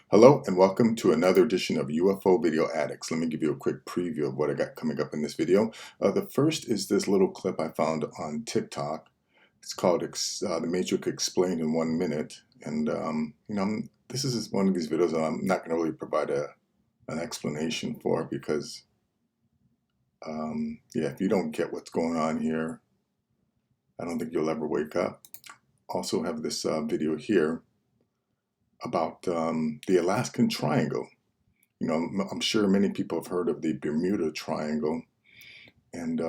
Hello and welcome to another edition of UFO Video Addicts. Let me give you a quick preview of what I got coming up in this video. The first is this little clip I found on TikTok. It's called The Matrix Explained in 1 Minute. And, this is one of these videos that I'm not going to really provide an explanation for because, if you don't get what's going on here, I don't think you'll ever wake up. Also have this video here about the Alaskan Triangle. I'm sure many people have heard of the Bermuda Triangle and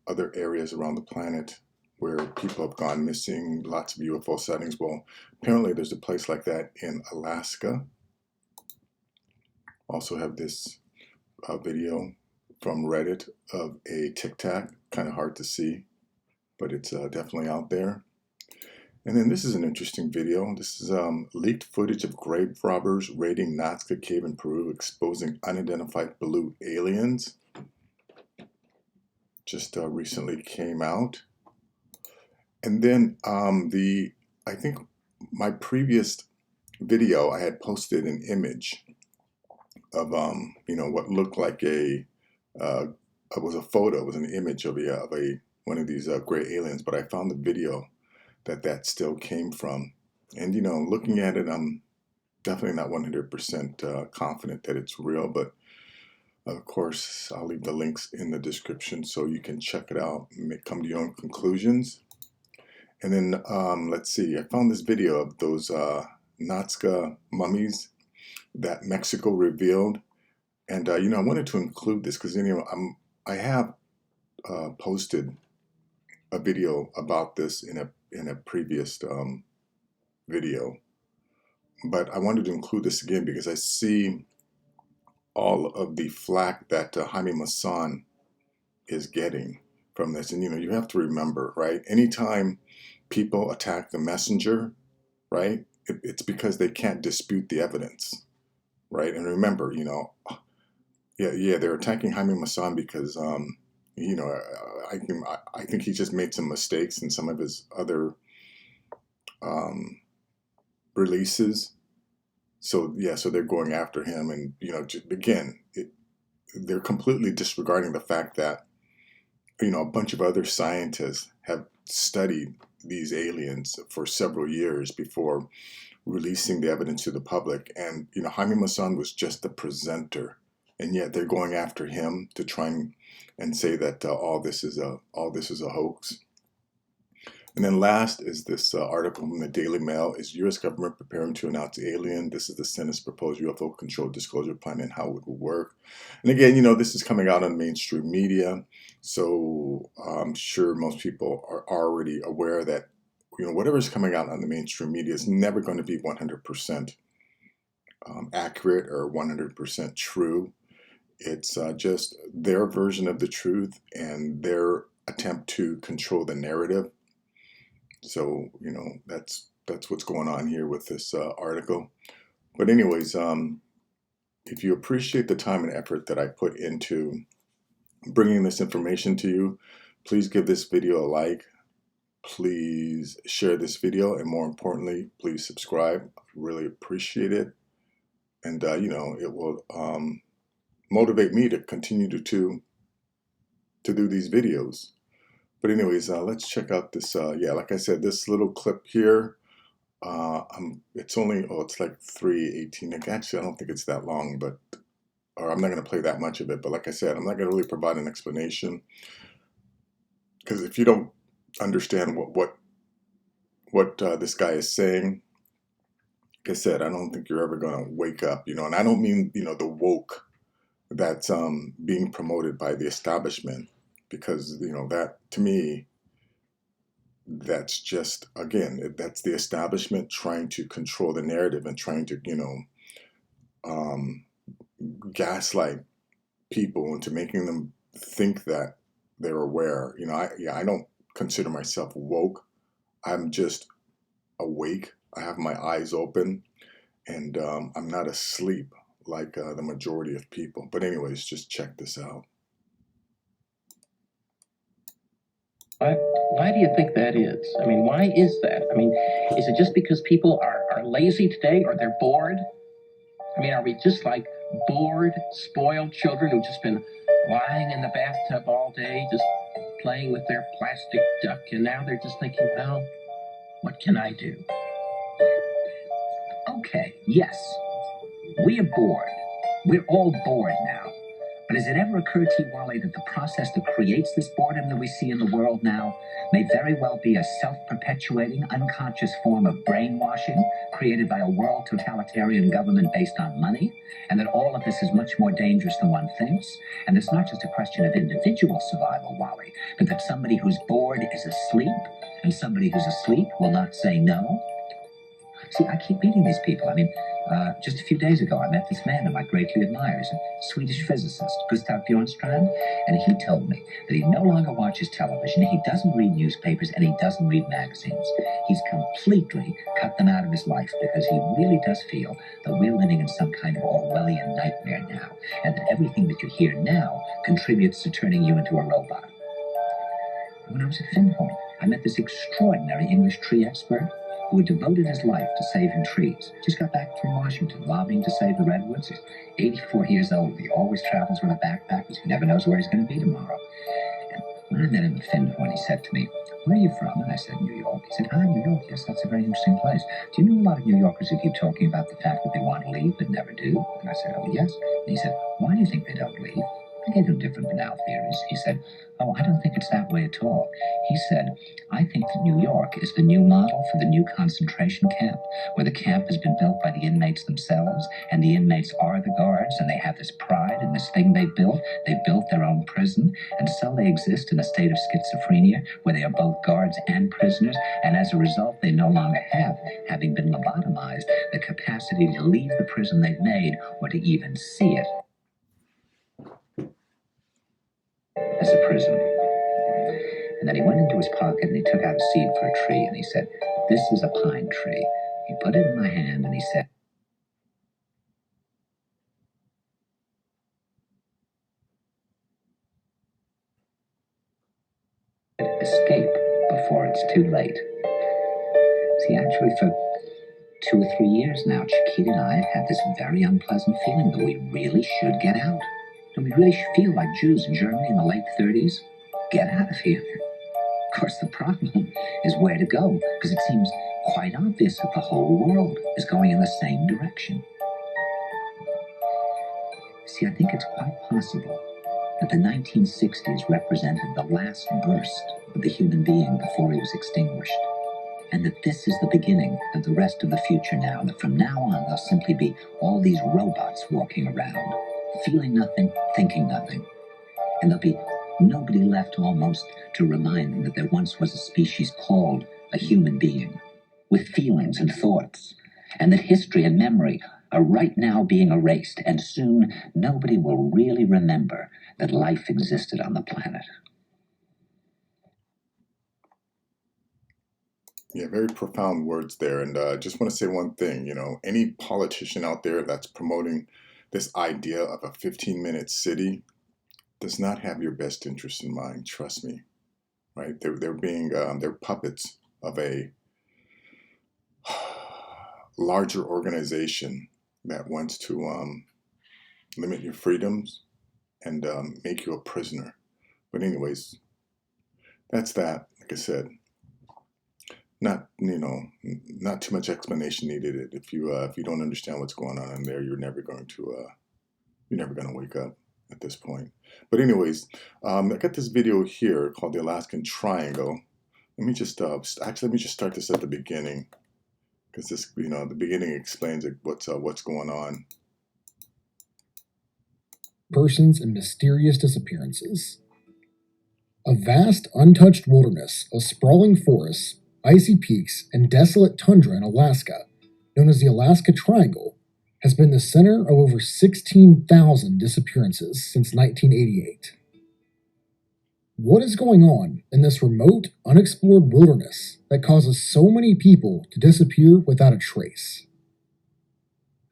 other areas around the planet where people have gone missing, lots of UFO sightings. Well, apparently there's a place like that in Alaska. Also have this video from Reddit of a Tictac, kind of hard to see, but it's definitely out there. And then this is an interesting video. This is leaked footage of grave robbers raiding Nazca Cave in Peru, exposing unidentified blue aliens. Just recently came out. And then I think my previous video, I had posted an image of what looked like it was a photo, it was an image of one of these gray aliens, but I found the video that still came from. And, looking at it, I'm definitely not 100% confident that it's real, but of course, I'll leave the links in the description so you can check it out and come to your own conclusions. And then, let's see, I found this video of those Nazca mummies that Mexico revealed. And, I wanted to include this because, I have posted a video about this in a previous video, but I wanted to include this again because I see all of the flack that Jaime Maussan is getting from this. And you have to remember, right, anytime people attack the messenger, right, it's because they can't dispute the evidence, right? And remember, they're attacking Jaime Maussan because I think he just made some mistakes in some of his other releases. So they're going after him, and again, they're completely disregarding the fact that a bunch of other scientists have studied these aliens for several years before releasing the evidence to the public. And Jaime Maussan was just the presenter, and yet they're going after him to try and say that all this is a hoax. And then last is this article from the Daily Mail. Is U.S. government preparing to announce alien? This is the Senate's proposed UFO control disclosure plan and how it will work. And again, this is coming out on mainstream media, so I'm sure most people are already aware that whatever is coming out on the mainstream media is never going to be 100% accurate or 100% true. It's just their version of the truth and their attempt to control the narrative. So, that's what's going on here with this article. But anyways, if you appreciate the time and effort that I put into bringing this information to you, please give this video a like. Please share this video. And more importantly, please subscribe. I really appreciate it. And, it will motivate me to continue to do these videos. But anyways, let's check out this, like I said, this little clip here. It's only, it's like 3:18. Actually, I don't think it's that long, or I'm not going to play that much of it. But like I said, I'm not going to really provide an explanation, because if you don't understand what this guy is saying, like I said, I don't think you're ever going to wake up, and I don't mean, the woke that's being promoted by the establishment. Because, that, to me, that's just, again, that's the establishment trying to control the narrative and trying to, gaslight people into making them think that they're aware. I don't consider myself woke. I'm just awake. I have my eyes open, and I'm not asleep like the majority of people. But anyways, just check this out. Why do you think that is? I mean, why is that? I mean, is it just because people are lazy today or they're bored? I mean, are we just like bored, spoiled children who've just been lying in the bathtub all day, just playing with their plastic duck, and now they're just thinking, well, what can I do? Okay, yes, we are bored. We're all bored now. But has it ever occurred to you, Wally, that the process that creates this boredom that we see in the world now may very well be a self-perpetuating, unconscious form of brainwashing created by a world totalitarian government based on money, and that all of this is much more dangerous than one thinks, and it's not just a question of individual survival, Wally, but that somebody who's bored is asleep, and somebody who's asleep will not say no? See, I keep meeting these people. I mean, just a few days ago, I met this man whom I greatly admire. He's a Swedish physicist, Gustav Bjornstrand, and he told me that he no longer watches television, he doesn't read newspapers, and he doesn't read magazines. He's completely cut them out of his life because he really does feel that we're living in some kind of Orwellian nightmare now, and that everything that you hear now contributes to turning you into a robot. When I was at Findhorn, I met this extraordinary English tree expert who had devoted his life to saving trees. Just got back from Washington, lobbying to save the redwoods. He's 84 years old. He always travels with a backpack because he never knows where he's going to be tomorrow. And when I met him at Findhorn, he said to me, "Where are you from?" And I said, "New York." He said, "Ah, New York, yes, that's a very interesting place. Do you know a lot of New Yorkers who keep talking about the fact that they want to leave but never do?" And I said, "Oh, yes." And he said, "Why do you think they don't leave?" I gave him different banal theories. He said, "Oh, I don't think it's that way at all." He said, "I think that New York is the new model for the new concentration camp, where the camp has been built by the inmates themselves, and the inmates are the guards, and they have this pride in this thing they've built. They've built their own prison, and so they exist in a state of schizophrenia, where they are both guards and prisoners, and as a result, they no longer have, having been lobotomized, the capacity to leave the prison they've made, or to even see it as a prison." And then he went into his pocket and he took out a seed for a tree and he said, "This is a pine tree." He put it in my hand and he said, "Escape before it's too late." See, actually, for 2 or 3 years now, Chiquita and I have had this very unpleasant feeling that we really should get out. That we really should feel like Jews in Germany in the late 30s. Get out of here. Of course, the problem is where to go, because it seems quite obvious that the whole world is going in the same direction. See, I think it's quite possible that the 1960s represented the last burst of the human being before he was extinguished, and that this is the beginning of the rest of the future now, and that from now on there'll simply be all these robots walking around, feeling nothing, thinking nothing, and there'll be nobody left almost to remind them that there once was a species called a human being, with feelings and thoughts, and that history and memory are right now being erased, and soon nobody will really remember that life existed on the planet. Yeah, very profound words there. And I just want to say one thing, any politician out there that's promoting this idea of a 15-minute city does not have your best interest in mind. Trust me, right? They're puppets of a larger organization that wants to limit your freedoms and make you a prisoner. But anyways, that's that. Like I said, not too much explanation needed. If you don't understand what's going on in there, you're never going to wake up at this point. But anyways, I got this video here called the Alaskan Triangle. Let me just start this at the beginning, because this, the beginning explains what's going on. Persons and mysterious disappearances. A vast, untouched wilderness of sprawling forests, icy peaks, and desolate tundra in Alaska, known as the Alaska Triangle, has been the center of over 16,000 disappearances since 1988. What is going on in this remote, unexplored wilderness that causes so many people to disappear without a trace?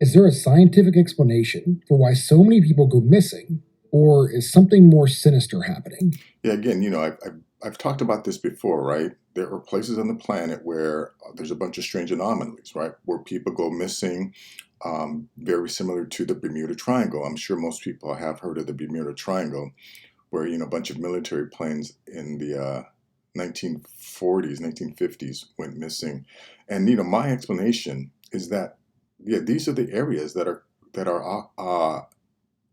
Is there a scientific explanation for why so many people go missing, or is something more sinister happening? Yeah, again, I've I've talked about this before, right? There are places on the planet where there's a bunch of strange anomalies, right? Where people go missing, very similar to the Bermuda Triangle. I'm sure most people have heard of the Bermuda Triangle, where, a bunch of military planes in the 1940s, 1950s went missing. And, my explanation is that, yeah, these are the areas that are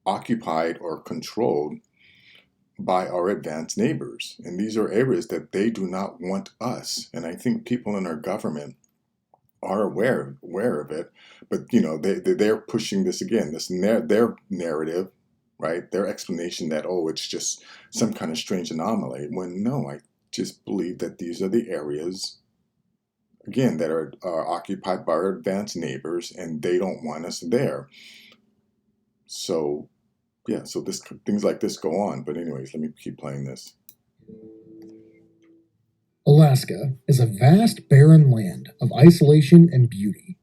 occupied or controlled by our advanced neighbors. And these are areas that they do not want us. And I think people in our government are aware of it, but they're pushing this again, their narrative, right? Their explanation that, oh, it's just some kind of strange anomaly. When no, I just believe that these are the areas, again, that are occupied by our advanced neighbors, and they don't want us there. So yeah, so things like this go on. But anyways, let me keep playing this. Alaska is a vast, barren land of isolation and beauty.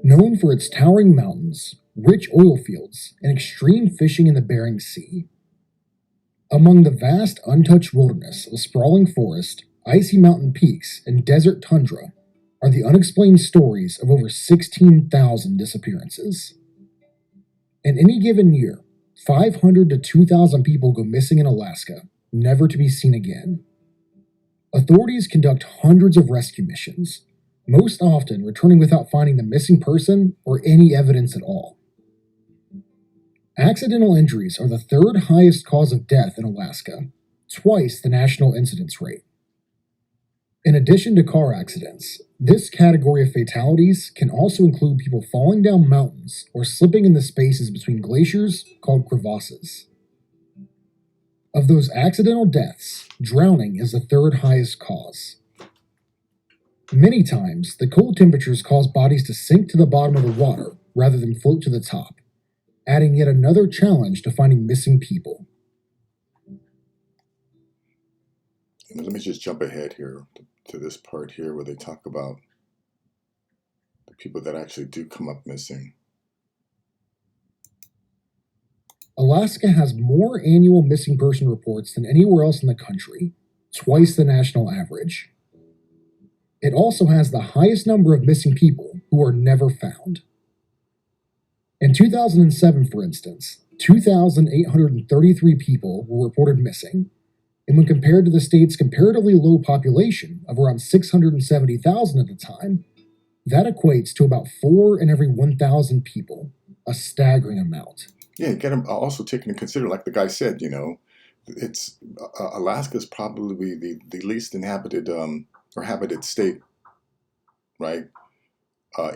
Known for its towering mountains, rich oil fields, and extreme fishing in the Bering Sea. Among the vast, untouched wilderness of sprawling forest, icy mountain peaks, and desert tundra are the unexplained stories of over 16,000 disappearances. In any given year, 500 to 2,000 people go missing in Alaska, never to be seen again. Authorities conduct hundreds of rescue missions, most often returning without finding the missing person or any evidence at all. Accidental injuries are the third highest cause of death in Alaska, twice the national incidence rate. In addition to car accidents, this category of fatalities can also include people falling down mountains or slipping in the spaces between glaciers called crevasses. Of those accidental deaths, drowning is the third highest cause. Many times, the cold temperatures cause bodies to sink to the bottom of the water rather than float to the top, adding yet another challenge to finding missing people. Let me just jump ahead here to this part here where they talk about the people that actually do come up missing. Alaska has more annual missing person reports than anywhere else in the country, twice the national average. It also has the highest number of missing people who are never found. In 2007, for instance, 2,833 people were reported missing, and when compared to the state's comparatively low population of around 670,000 at the time, that equates to about 4 in every 1,000 people, a staggering amount. Yeah, you got to also take into consider, like the guy said, it's Alaska is probably the least inhabited or habited state, right,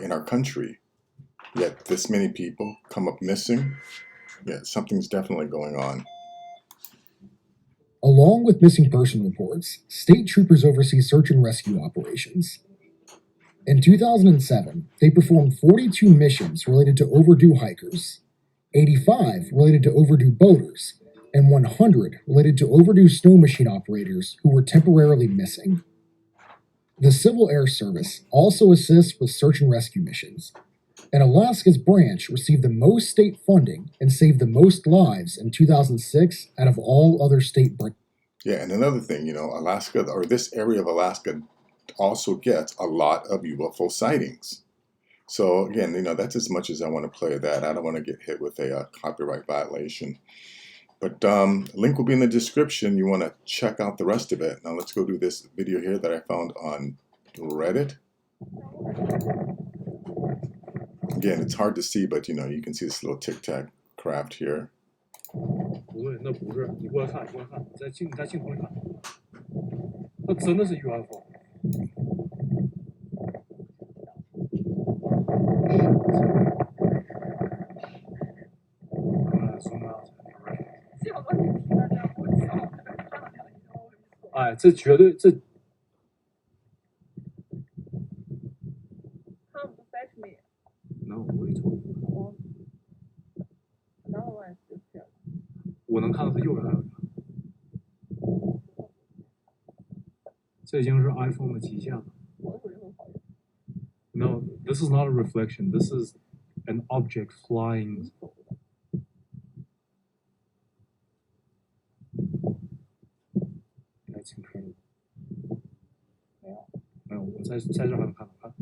in our country. Yet this many people come up missing. Yeah, something's definitely going on. Along with missing person reports, state troopers oversee search and rescue operations. In 2007, they performed 42 missions related to overdue hikers, 85 related to overdue boaters, and 100 related to overdue snow machine operators who were temporarily missing. The Civil Air Service also assists with search and rescue missions, and Alaska's branch received the most state funding and saved the most lives in 2006 out of all other state branches. Yeah, and another thing, Alaska, or this area of Alaska, also gets a lot of UFO sightings. So again, that's as much as I want to play of that. I don't want to get hit with a copyright violation. But link will be in the description. You want to check out the rest of it. Now let's go do this video here that I found on Reddit. Again, it's hard to see, but you can see this little Tictac craft here. 不对，那不是，你过来看，你过来看，你在镜头里看，那真的是 UFO。哎，这绝对这。Come to fetch me. No, what are you talking about? Another one is just here. 我能看到它右边还有一个，这已经是 iPhone 的极限了。No, this is not a reflection. This is an object flying. 来我在这还能看到，看，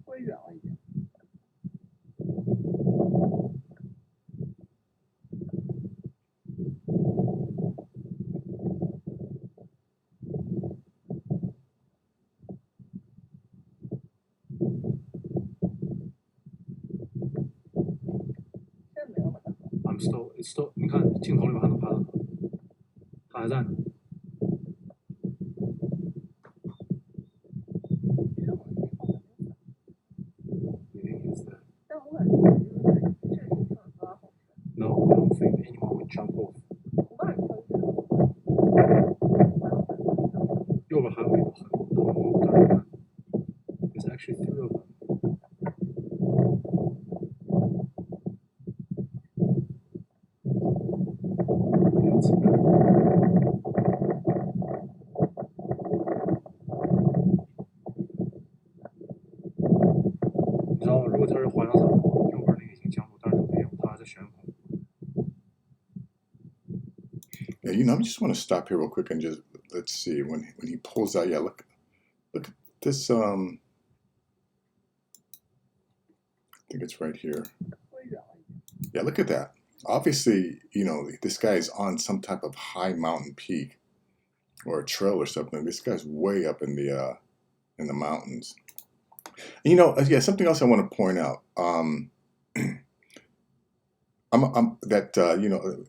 会远了一点。现在没有了吧？ I'm still, it's still，你看镜头里面还能拍到它，它还在呢。You think it's there? 但我感觉就是这里挺抓后去。 No, I don't think anyone would jump off. 我感觉它是。右边还有一个很我感觉看 ，There's actually 3 of them. 两次看。你知道吗？如果它是环阳伞的话，右边那个已经降落，但是它没有，它还在悬空。Yeah, you know, I just want to stop here real quick and just let's see when he pulls out. Yeah, look at this. I think it's right here. 会远了一点。 Yeah, look at that. Obviously, you know, this guy is on some type of high mountain peak or a trail or something. This guy's way up in the mountains. And, you know, yeah, something else I want to point out. You know,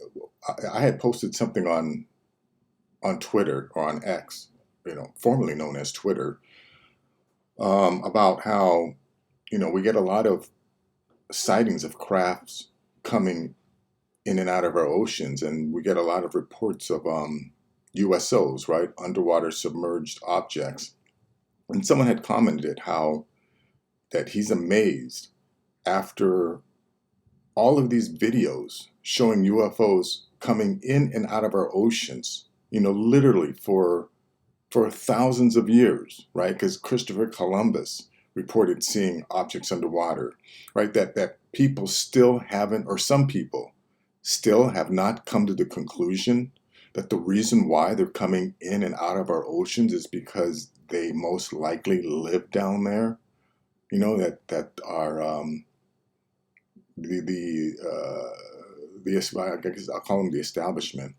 I had posted something on Twitter or on X, you know, formerly known as Twitter, about how, you know, we get a lot of sightings of crafts coming in and out of our oceans, and we get a lot of reports of USOs, right, underwater submerged objects. And someone had commented how that he's amazed after all of these videos showing UFOs coming in and out of our oceans, you know, literally for thousands of years, right? Because Christopher Columbus reported seeing objects underwater, right? That people still haven't, or some people still have not come to the conclusion that the reason why they're coming in and out of our oceans is because they most likely live down there. You know, that are I guess I'll call them the establishment,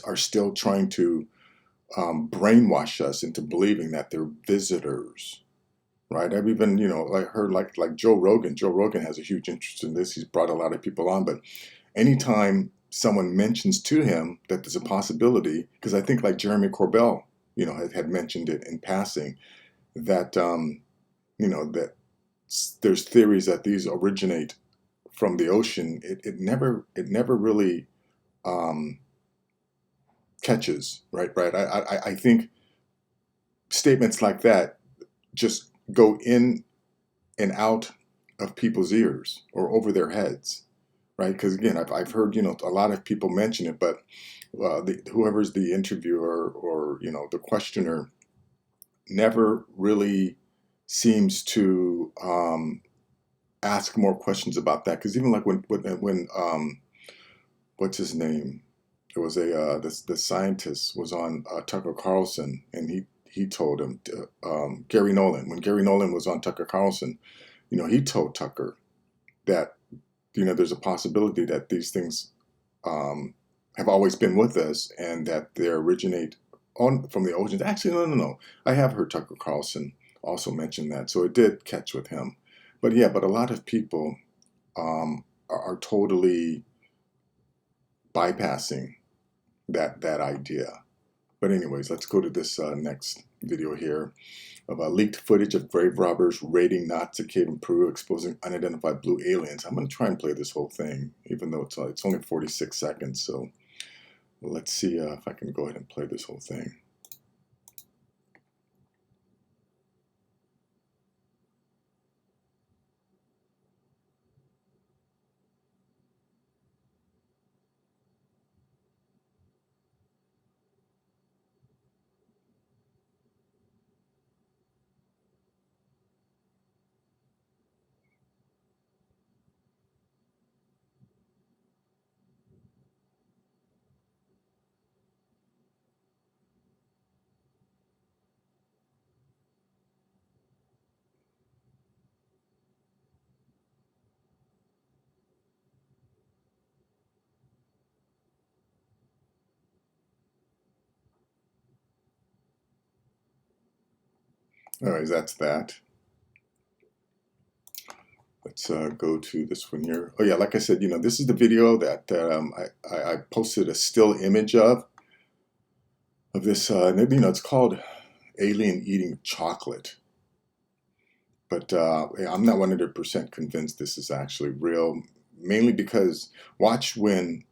are still trying to brainwash us into believing that they're visitors, right? I've even, you know, like heard like Joe Rogan. Joe Rogan has a huge interest in this. He's brought a lot of people on, but anytime someone mentions to him that there's a possibility, because I think like Jeremy Corbell, you know, had mentioned it in passing, that you know, that there's theories that these originate from the ocean. It never really catches, right? I think statements like that just go in and out of people's ears or over their heads, right? Because again, I've heard, you know, a lot of people mention it, but whoever's the interviewer or, you know, the questioner never really seems to ask more questions about that. Because even like when what's his name? There was the scientist was on Tucker Carlson, and he told him Gary Nolan, when Gary Nolan was on Tucker Carlson, you know, he told Tucker that, you know, there's a possibility that these things have always been with us and that they originate from the oceans. Actually, no. I have heard Tucker Carlson also mention that, so it did catch with him. But yeah, but a lot of people are totally bypassing that idea. But anyways, let's go to this next video here of leaked footage of grave robbers raiding Nazca Cave in Peru, exposing unidentified blue aliens. I'm going to try and play this whole thing, even though it's only 46 seconds. So let's see if I can go ahead and play this whole thing. Anyways, that's that. Let's go to this one here. Oh yeah, like I said, this is the video that I posted a still image of this. It's called Alien Eating Chocolate. But I'm not 100% convinced this is actually real, mainly because watch when,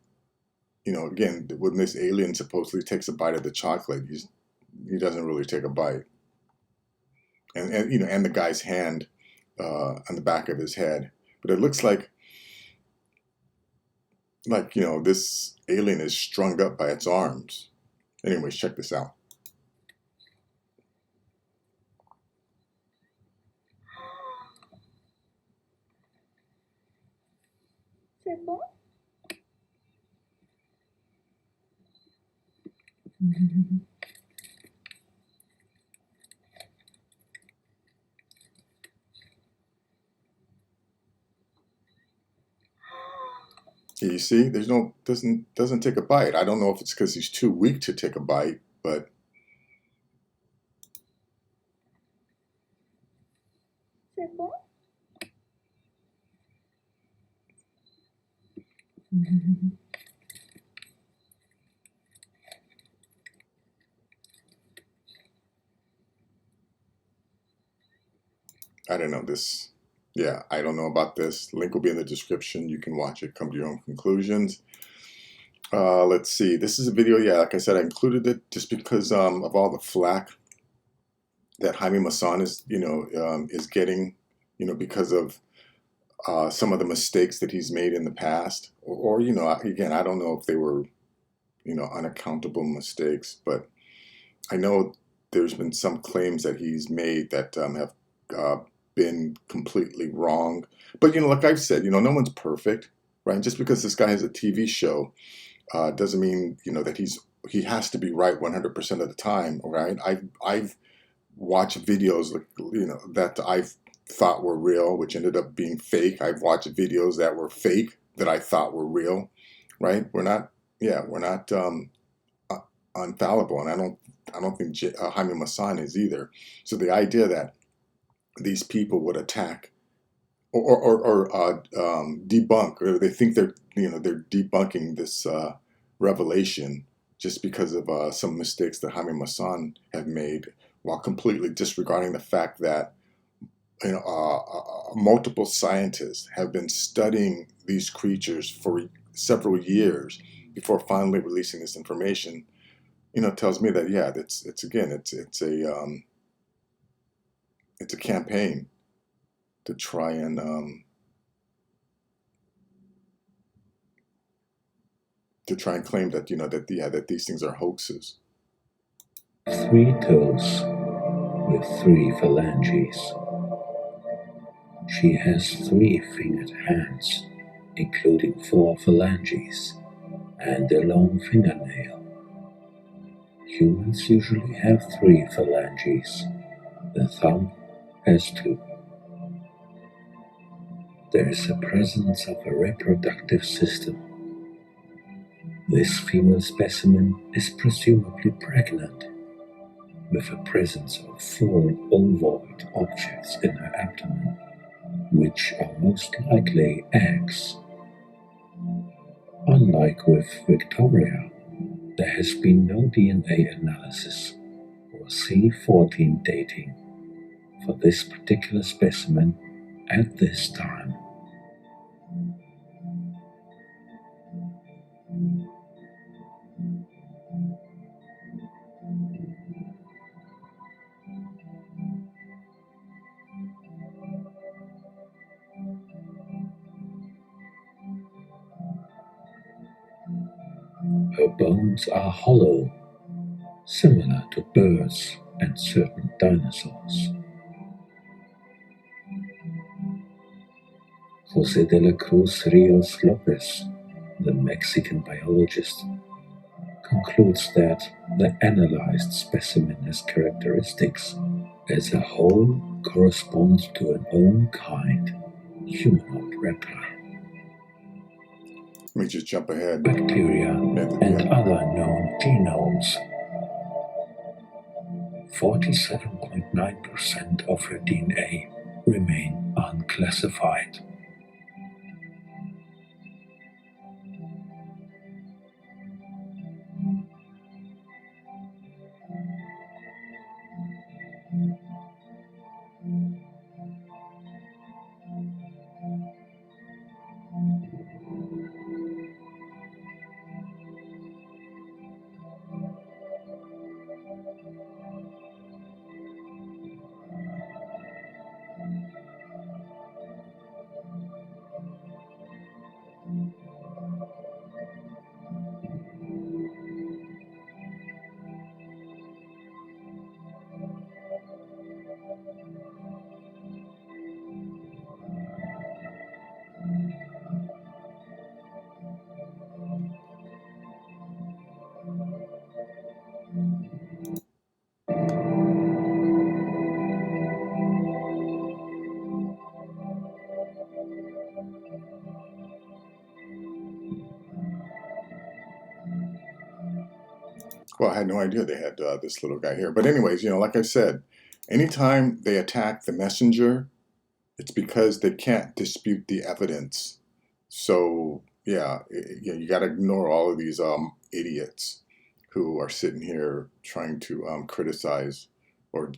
again, when this alien supposedly takes a bite of the chocolate, he doesn't really take a bite. And the guy's hand on the back of his head. But it looks like this alien is strung up by its arms. Anyways, check this out. C'est bon? You see, doesn't take a bite. I don't know if it's because he's too weak to take a bite, but C'est bon? I don't know this. Yeah, I don't know about this. Link will be in the description. You can watch it, come to your own conclusions. Let's see. This is a video. Yeah, like I said, I included it just because of all the flack that Jaime Maussan is getting, because of some of the mistakes that he's made in the past, or again, I don't know if they were, unaccountable mistakes, but I know there's been some claims that he's made that have been completely wrong. But like I've said, no one's perfect, right? Just because this guy has a TV show doesn't mean that he has to be right 100% of the time, right? I've watched videos that I've thought were real, which ended up being fake. I've watched videos that were fake that I thought were real, right? We're not infallible, and I don't think Jaime Maussan is either. So the idea that these people would attack or debunk, or they think they're debunking this revelation just because of some mistakes that Jaime Maussan have made, while completely disregarding the fact that multiple scientists have been studying these creatures for several years before finally releasing this information. Tells me that it's a campaign to try and claim that that these things are hoaxes. 3 toes with 3 phalanges. She has 3 fingered hands, including 4 phalanges, and a long fingernail. Humans usually have 3 phalanges. The thumb has 2. There is a presence of a reproductive system. This female specimen is presumably pregnant, with a presence of 4 ovoid objects in her abdomen, which are most likely eggs. Unlike with Victoria, there has been no DNA analysis or C14 dating for this particular specimen at this time. Her bones are hollow, similar to birds and certain dinosaurs. José de la Cruz Rios Lopez, the Mexican biologist, concludes that the analyzed specimen's characteristics as a whole correspond to an own kind, humanoid reptile. Let me just jump ahead. Bacteria and other known genomes. 47.9% of her DNA remain unclassified. Well, I had no idea they had this little guy here. But anyways, like I said, anytime they attack the messenger, it's because they can't dispute the evidence. So yeah, you got to ignore all of these idiots who are sitting here trying to criticize or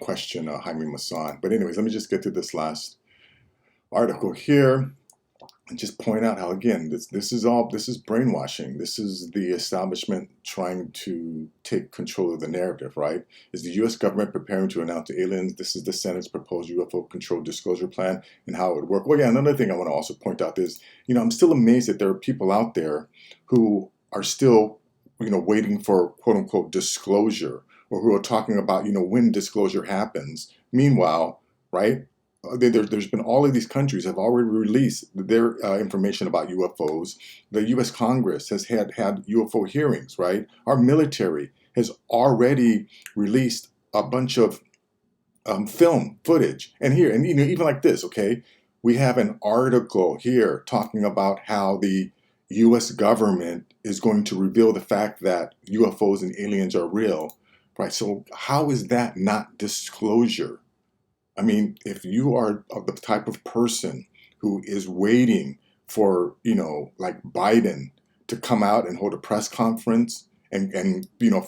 question Jaime Maussan. But anyways, let me just get to this last article here and just point out how, again, this is brainwashing. This is the establishment trying to take control of the narrative, right? Is the U.S. government preparing to announce to aliens this is the Senate's proposed UFO control disclosure plan and how it would work? Well, yeah, another thing I want to also point out is, I'm still amazed that there are people out there who are still, waiting for quote unquote disclosure, or who are talking about, when disclosure happens. Meanwhile, right? There's been all of these countries have already released their information about UFOs. The U.S. Congress has had UFO hearings, right? Our military has already released a bunch of film footage. And here, and even like this, okay? We have an article here talking about how the U.S. government is going to reveal the fact that UFOs and aliens are real, right? So how is that not disclosure? I mean, if you are the type of person who is waiting for, like Biden to come out and hold a press conference and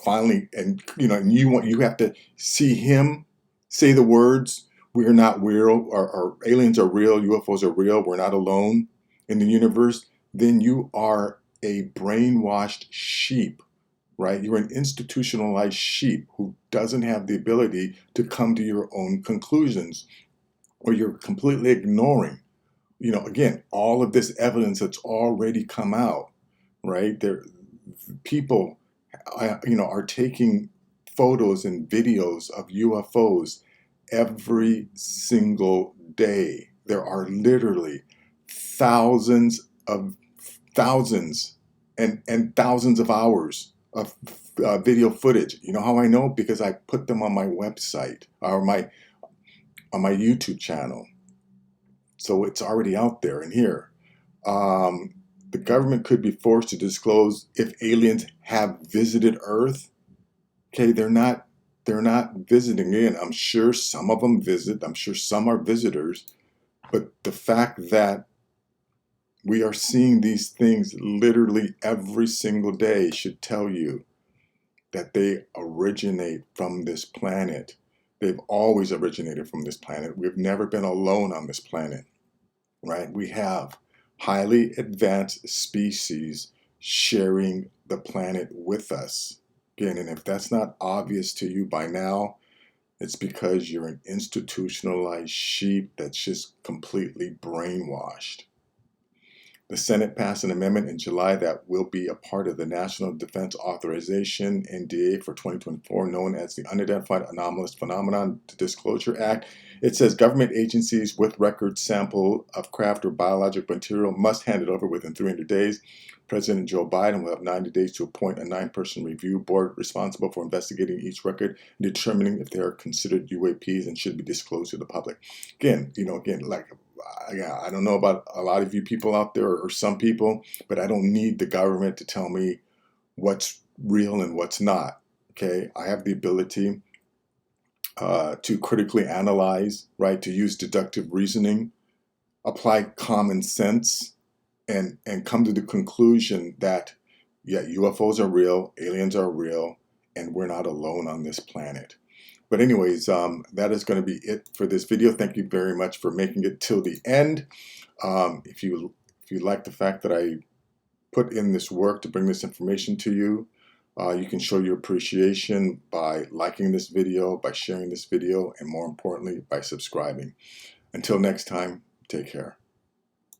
finally, and you have to see him say the words, we're not real, or aliens are real, UFOs are real, we're not alone in the universe, then you are a brainwashed sheep. Right? You're an institutionalized sheep who doesn't have the ability to come to your own conclusions, or you're completely ignoring, again, all of this evidence that's already come out, right? People, are taking photos and videos of UFOs every single day. There are literally thousands and thousands of hours of video footage. You know how I know? Because I put them on my website or on my YouTube channel. So it's already out there. And here, the government could be forced to disclose if aliens have visited Earth. Okay, they're not visiting in. I'm sure some of them visit. I'm sure some are visitors. But the fact that we are seeing these things literally every single day should tell you that they originate from this planet. They've always originated from this planet. We've never been alone on this planet, right? We have highly advanced species sharing the planet with us. Again, and if that's not obvious to you by now, it's because you're an institutionalized sheep that's just completely brainwashed. The Senate passed an amendment in July that will be a part of the National Defense Authorization (NDA) for 2024, known as the Unidentified Anomalous Phenomenon Disclosure Act. It says government agencies with record sample of craft or biologic material must hand it over within 300 days. President Joe Biden will have 90 days to appoint a 9-person review board responsible for investigating each record and determining if they are considered UAPs and should be disclosed to the public. Again, I don't know about a lot of you people out there or some people, but I don't need the government to tell me what's real and what's not. Okay, I have the ability to critically analyze, right? To use deductive reasoning, apply common sense, and come to the conclusion that, yeah, UFOs are real, aliens are real, and we're not alone on this planet. But anyways, that is going to be it for this video. Thank you very much for making it till the end. If you like the fact that I put in this work to bring this information to you, you can show your appreciation by liking this video, by sharing this video, and more importantly, by subscribing. Until next time, take care.